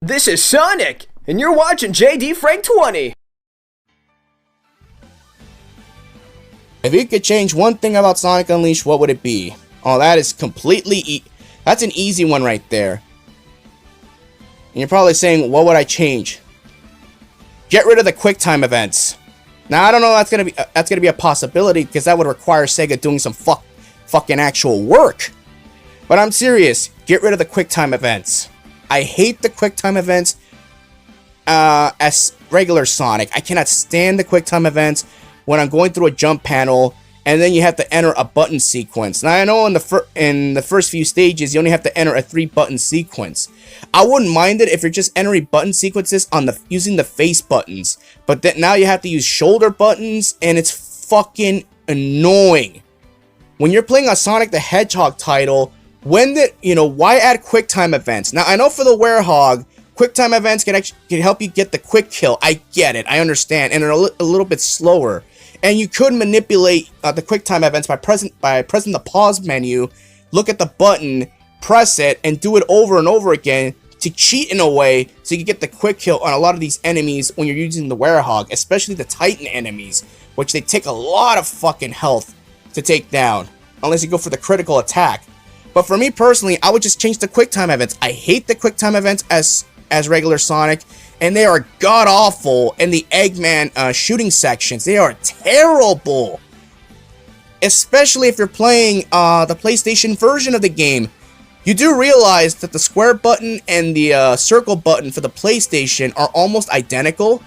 This is Sonic, and you're watching JD Frank 20. If you could change one thing about Sonic Unleashed, what would it be? Oh, that is completely that's an easy one right there. And you're probably saying, what would I change? Get rid of the QuickTime events. Now, I don't know if that's gonna be a possibility, because that would require SEGA doing some fucking actual work. But I'm serious. Get rid of the QuickTime events. I hate the QuickTime events as regular Sonic. I cannot stand the QuickTime events when I'm going through a jump panel and then you have to enter a button sequence. Now, I know in the first few stages you only have to enter a 3-button sequence. I wouldn't mind it if you're just entering button sequences on using the face buttons, but then now you have to use shoulder buttons, and it's fucking annoying. When you're playing a Sonic the Hedgehog title, why add QuickTime events? Now, I know for the Werehog, QuickTime events can help you get the quick kill. I get it, I understand, and they're a little bit slower. And you could manipulate the QuickTime events by pressing the pause menu, look at the button, press it, and do it over and over again to cheat in a way so you can get the quick kill on a lot of these enemies when you're using the Werehog, especially the Titan enemies, which they take a lot of fucking health to take down, unless you go for the critical attack. But for me personally, I would just change the QuickTime events. I hate the QuickTime events as regular Sonic, and they are god-awful in the Eggman shooting sections. They are terrible. Especially if you're playing the PlayStation version of the game. You do realize that the square button and the circle button for the PlayStation are almost identical.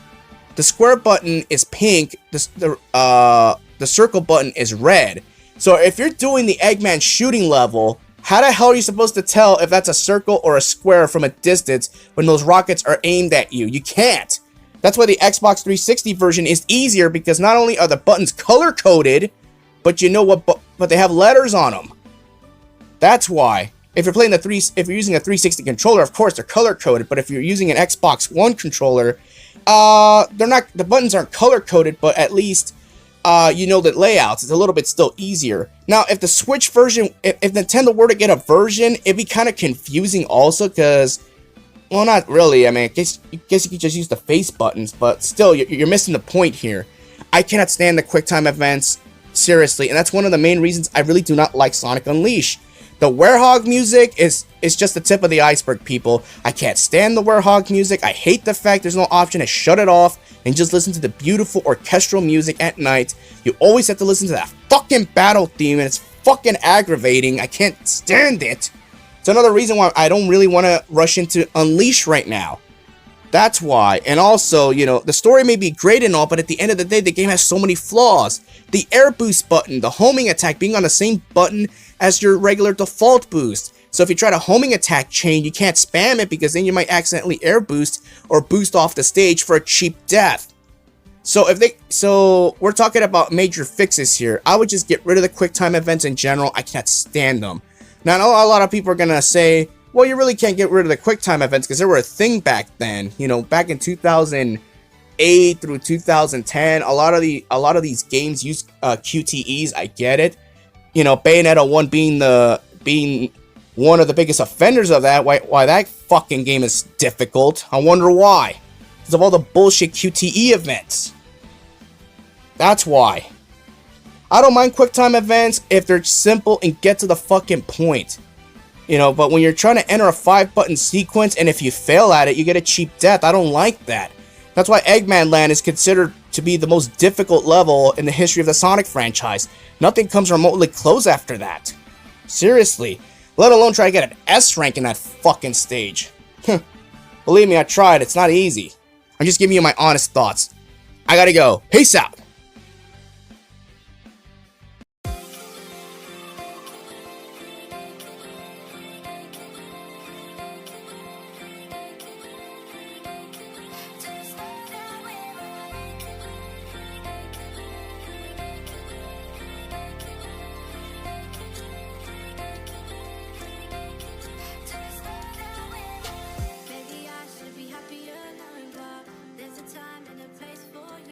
The square button is pink, the circle button is red. So if you're doing the Eggman shooting level, how the hell are you supposed to tell if that's a circle or a square from a distance when those rockets are aimed at you? You can't. That's why the Xbox 360 version is easier, because not only are the buttons color-coded, but you know what? But they have letters on them. That's why. If you're using a 360 controller, of course they're color-coded. But if you're using an Xbox One controller, the buttons aren't color-coded, but at least you know the layouts. It's a little bit still easier. Now, if the Switch version, if Nintendo were to get a version, it'd be kind of confusing also, because, well, not really. I mean, I guess you could just use the face buttons, but still, you're missing the point here. I cannot stand the QuickTime events, seriously, and that's one of the main reasons I really do not like Sonic Unleashed. The Werehog music is just the tip of the iceberg, people. I can't stand the Werehog music. I hate the fact there's no option to shut it off and just listen to the beautiful orchestral music at night. You always have to listen to that fucking battle theme, and it's fucking aggravating. I can't stand it. It's another reason why I don't really want to rush into Unleash right now. That's why. And also, the story may be great and all, but at the end of the day, the game has so many flaws. The air boost button, the homing attack being on the same button as your regular default boost. So if you try to homing attack chain, you can't spam it, because then you might accidentally air boost or boost off the stage for a cheap death. So we're talking about major fixes here. I would just get rid of the QuickTime events in general. I can't stand them. Now, I know a lot of people are gonna say, well, you really can't get rid of the QuickTime events because they were a thing back then. Back in 2008 through 2010, a lot of these games use QTEs. I get it. Bayonetta 1 being one of the biggest offenders of that. Why that fucking game is difficult. I wonder why. Because of all the bullshit QTE events. That's why. I don't mind QuickTime events if they're simple and get to the fucking point. But when you're trying to enter a 5-button sequence, and if you fail at it, you get a cheap death. I don't like that. That's why Eggman Land is considered to be the most difficult level in the history of the Sonic franchise. Nothing comes remotely close after that. Seriously. Let alone try to get an S rank in that fucking stage. Believe me, I tried. It's not easy. I'm just giving you my honest thoughts. I gotta go. Peace out.